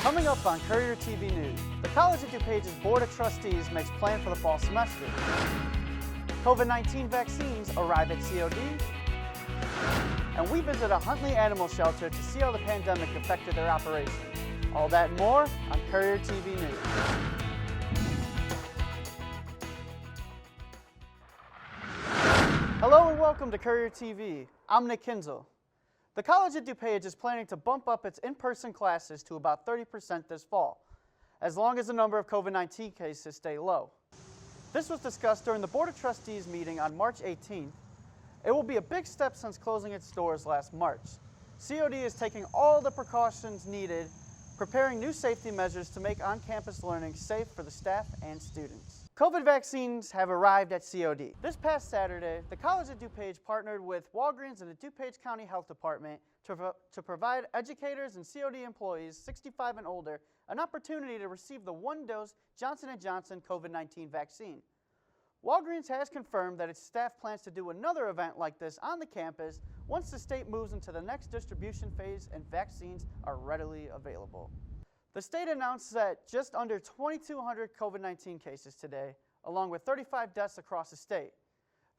Coming up on Courier TV News, the College of DuPage's Board of Trustees makes plan for the fall semester. COVID-19 vaccines arrive at COD. And we visit a Huntley animal shelter to see how the pandemic affected their operation. All that and more on Courier TV News. Hello and welcome to Courier TV. I'm Nick Kinzel. The College of DuPage is planning to bump up its in-person classes to about 30% this fall, as long as the number of COVID-19 cases stay low. This was discussed during the Board of Trustees meeting on March 18th. It will be a big step since closing its doors last March. COD is taking all the precautions needed, preparing new safety measures to make on-campus learning safe for the staff and students. COVID vaccines have arrived at COD. This past Saturday, the College of DuPage partnered with Walgreens and the DuPage County Health Department to provide educators and COD employees 65 and older an opportunity to receive the one-dose Johnson & Johnson COVID-19 vaccine. Walgreens has confirmed that its staff plans to do another event like this on the campus once the state moves into the next distribution phase and vaccines are readily available. The state announced that just under 2,200 COVID-19 cases today, along with 35 deaths across the state.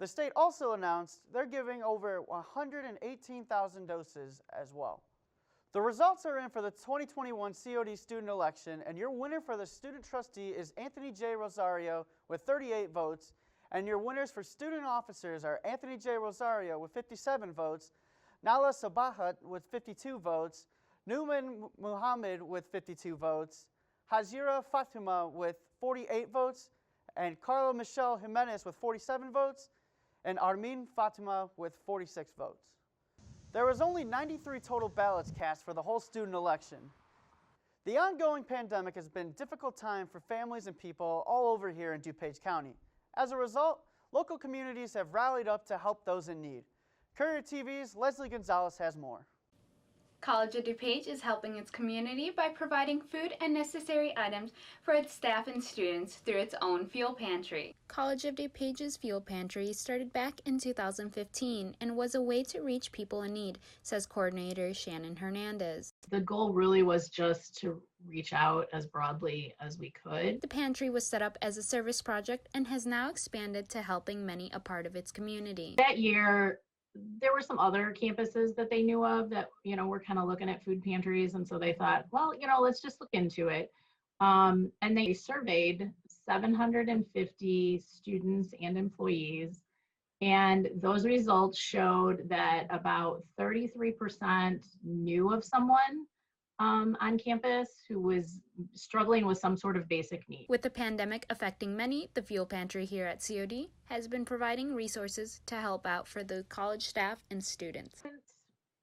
The state also announced they're giving over 118,000 doses as well. The results are in for the 2021 COD student election, and your winner for the student trustee is Anthony J. Rosario with 38 votes, and your winners for student officers are Anthony J. Rosario with 57 votes, Nala Sabahat with 52 votes, Numan Muhammad with 52 votes, Hazira Fatima with 48 votes, and Carla Michelle Jimenez with 47 votes, and Armin Fatima with 46 votes. There was only 93 total ballots cast for the whole student election. The ongoing pandemic has been a difficult time for families and people all over here in DuPage County. As a result, local communities have rallied up to help those in need. Courier TV's Leesly Gonzalez has more. College of DuPage is helping its community by providing food and necessary items for its staff and students through its own fuel pantry. College of DuPage's Fuel Pantry started back in 2015 and was a way to reach people in need, says coordinator Shannon Hernandez. The goal really was just to reach out as broadly as we could. The pantry was set up as a service project and has now expanded to helping many a part of its community. That year, there were some other campuses that they knew of that, were kind of looking at food pantries. And so they thought, well, let's just look into it. And they surveyed 750 students and employees. And those results showed that about 33% knew of someone on campus who was struggling with some sort of basic need. With the pandemic affecting many, the Fuel Pantry here at COD has been providing resources to help out for the college staff and students.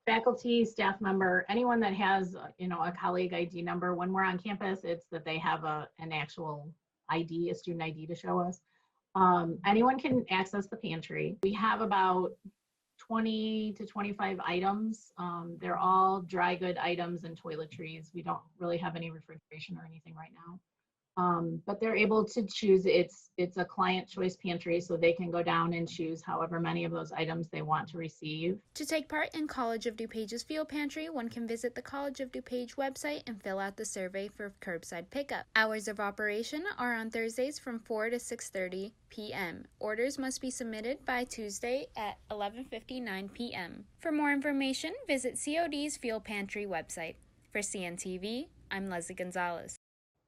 Faculty, staff member, anyone that has, a colleague ID number, when we're on campus, it's that they have an actual ID, a student ID to show us. Anyone can access the pantry. We have about 20 to 25 items. They're all dry good items and toiletries. We don't really have any refrigeration or anything right now. But they're able to choose, it's a client choice pantry, so they can go down and choose however many of those items they want to receive. To take part in College of DuPage's Fuel Pantry, one can visit the College of DuPage website and fill out the survey for curbside pickup. Hours of operation are on Thursdays from 4 to 6:30 p.m. Orders must be submitted by Tuesday at 11:59 p.m. For more information, visit COD's Fuel Pantry website. For CNTV, I'm Leesly Gonzalez.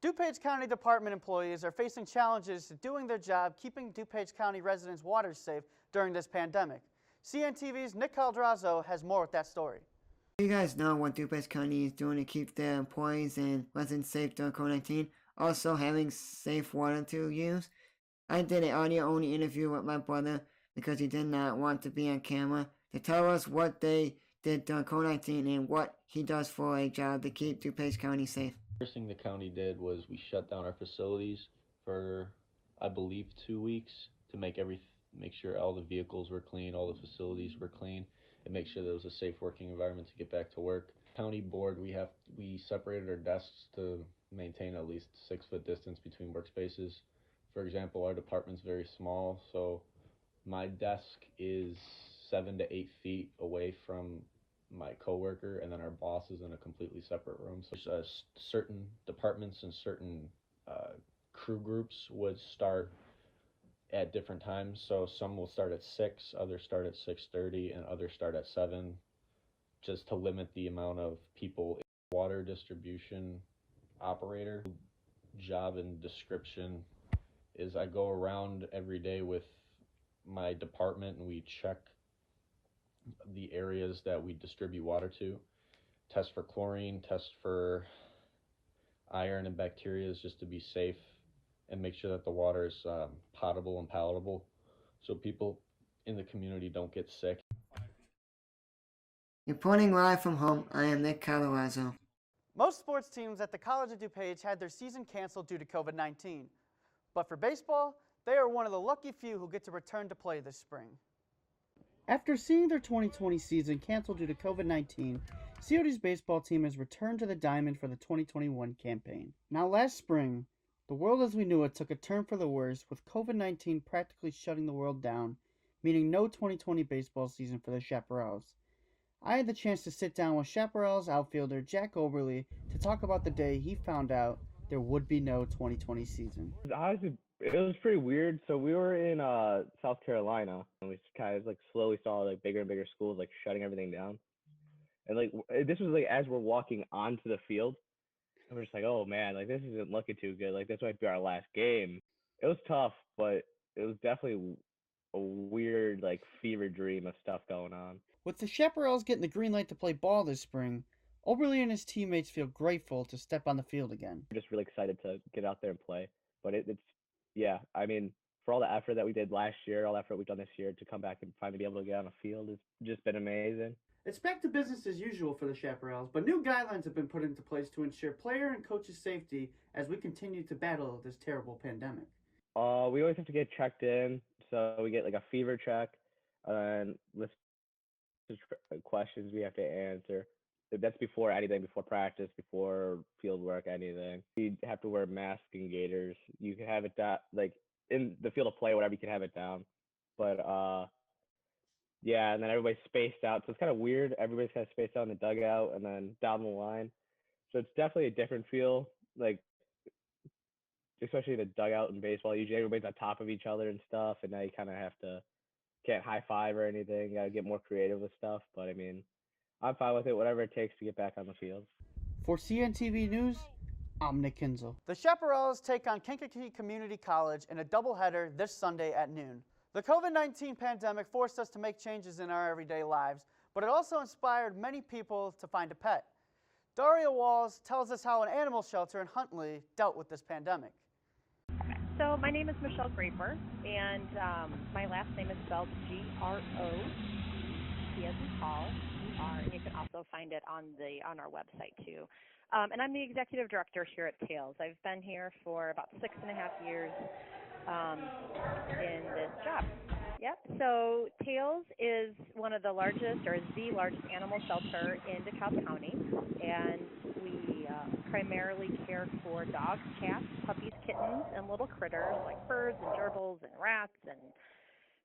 DuPage County Department employees are facing challenges to doing their job keeping DuPage County residents' water safe during this pandemic. CNTV's Nick Caldarazzo has more with that story. You guys know what DuPage County is doing to keep their employees and residents safe during COVID-19, also having safe water to use. I did an audio-only interview with my brother because he did not want to be on camera to tell us what they did during COVID-19 and what he does for a job to keep DuPage County safe. First thing the county did was we shut down our facilities for, I believe, 2 weeks to make sure all the vehicles were clean, all the facilities were clean, and make sure there was a safe working environment to get back to work. County board, we separated our desks to maintain at least 6 foot distance between workspaces. For example, our department's very small, so my desk is 7 to 8 feet away from my coworker, and then our boss is in a completely separate room. So certain departments and certain crew groups would start at different times. So some will start at 6, others start at 6:30, and others start at 7, just to limit the amount of people. Water distribution operator job and description is I go around every day with my department and we check the areas that we distribute water to, test for chlorine, test for iron and bacteria just to be safe, and make sure that the water is potable and palatable so people in the community don't get sick. Reporting live from home, I am Nick Caldarazzo. Most sports teams at the College of DuPage had their season canceled due to COVID-19. But for baseball, they are one of the lucky few who get to return to play this spring. After seeing their 2020 season canceled due to COVID-19, COD's baseball team has returned to the diamond for the 2021 campaign. Now last spring, the world as we knew it took a turn for the worse, with COVID-19 practically shutting the world down, meaning no 2020 baseball season for the Chaparrals. I had the chance to sit down with Chaparrals outfielder Jack Oberle to talk about the day he found out there would be no 2020 season. Honestly, it was pretty weird. So we were in South Carolina, and we kind of like slowly saw like bigger and bigger schools like shutting everything down. And like this was like as we're walking onto the field, and we're just like, oh man, like this isn't looking too good. Like this might be our last game. It was tough, but it was definitely a weird like fever dream of stuff going on. With the Chaparrals getting the green light to play ball this spring, Oberle and his teammates feel grateful to step on the field again. We're just really excited to get out there and play. But it's yeah, I mean, for all the effort that we did last year, all the effort we've done this year, to come back and finally be able to get on a field has just been amazing. It's back to business as usual for the Chaparrals, but new guidelines have been put into place to ensure player and coaches' safety as we continue to battle this terrible pandemic. We always have to get checked in, so we get like a fever check, and list questions we have to answer. That's before anything, before practice, before field work, anything. We have to wear masks and gaiters. You can have it down, like in the field of play, whatever, you can have it down. But yeah, and then everybody's spaced out, so it's kind of weird. Everybody's kind of spaced out in the dugout and then down the line. So it's definitely a different feel, like especially in the dugout in baseball. Usually everybody's on top of each other and stuff, and now you kind of can't high five or anything. You gotta get more creative with stuff, but I mean, I'm fine with it, whatever it takes to get back on the field. For CNTV News, I'm Nick Kinzel. The Chaparrals take on Kankakee Community College in a doubleheader this Sunday at noon. The COVID-19 pandemic forced us to make changes in our everyday lives, but it also inspired many people to find a pet. Dariya Walz tells us how an animal shelter in Huntley dealt with this pandemic. So my name is Michelle Graper, and my last name is spelled G-R-O, T as in Paul, E-R, and you can also find it on our website too. And I'm the executive director here at Tails. I've been here for about 6.5 years in this job. Yep. So Tails is one of the largest, or the largest animal shelter in DeKalb County, and we primarily care for dogs, cats, puppies, kittens, and little critters like birds and gerbils and rats and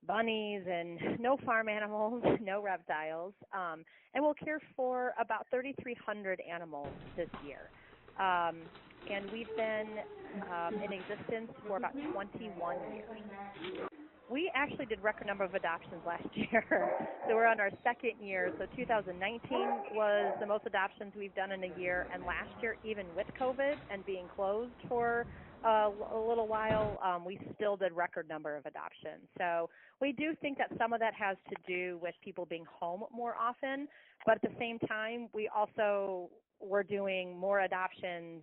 bunnies, and no farm animals, no reptiles. And we'll care for about 3,300 animals this year. And we've been in existence for about 21 years. We actually did record number of adoptions last year, so we're on our second year. So 2019 was the most adoptions we've done in a year, and last year, even with COVID and being closed for a little while, we still did record number of adoptions. So we do think that some of that has to do with people being home more often, but at the same time, we also were doing more adoptions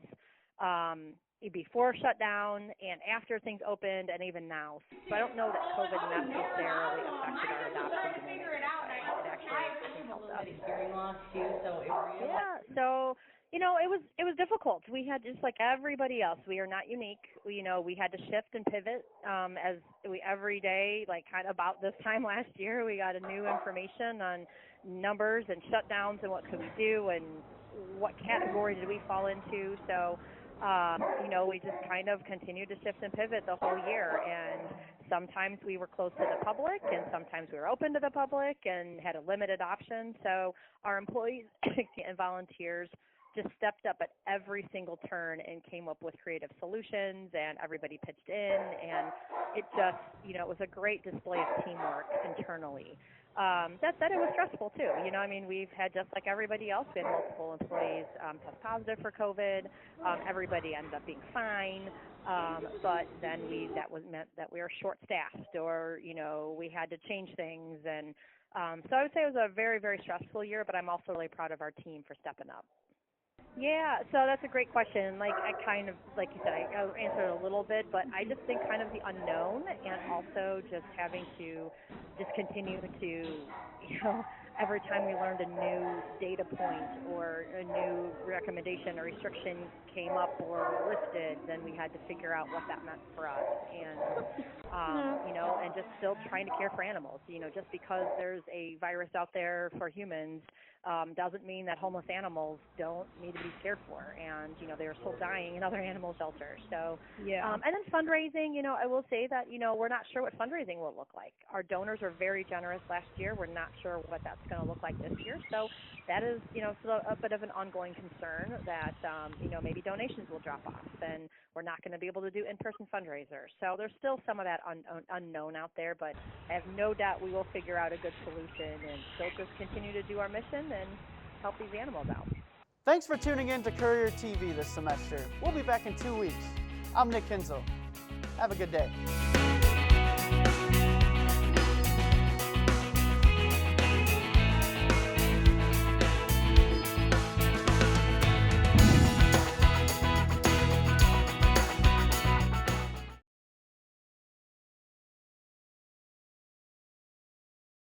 before shutdown and after things opened, and even now. So I don't know that COVID necessarily affected our adoptions in any way. It actually helped us. Hearing loss too, so yeah. So it was difficult. We had, just like everybody else, we are not unique. We had to shift and pivot as we every day, like kind of about this time last year, we got a new information on numbers and shutdowns and what could we do and what category did we fall into. So We just kind of continued to shift and pivot the whole year. And sometimes we were closed to the public, and sometimes we were open to the public and had a limited option. So our employees and volunteers just stepped up at every single turn and came up with creative solutions, and everybody pitched in, and it just, it was a great display of teamwork internally. That said, it was stressful too. We've had, just like everybody else, we had multiple employees test positive for COVID. Everybody ended up being fine, but then meant that we were short-staffed, or we had to change things, and so I would say it was a very, very stressful year. But I'm also really proud of our team for stepping up. Yeah, so that's a great question. Like you said, I answered it a little bit, but I just think kind of the unknown, and also just having to just continue to, every time we learned a new data point or a new recommendation or restriction came up or lifted, then we had to figure out what that meant for us. And, and just still trying to care for animals. Just because there's a virus out there for humans doesn't mean that homeless animals don't need to be cared for. And, they are still dying in other animal shelters. So, yeah. And then fundraising, I will say that, we're not sure what fundraising will look like. Our donors were very generous last year. We're not sure what that's going to look like this year. So that is, still a bit of an ongoing concern that, maybe donations will drop off, and we're not going to be able to do in-person fundraisers. So there's still some of that unknown out there, but I have no doubt we will figure out a good solution and still just continue to do our mission and help these animals out. Thanks for tuning in to Courier TV this semester. We'll be back in 2 weeks. I'm Nick Kinzel. Have a good day.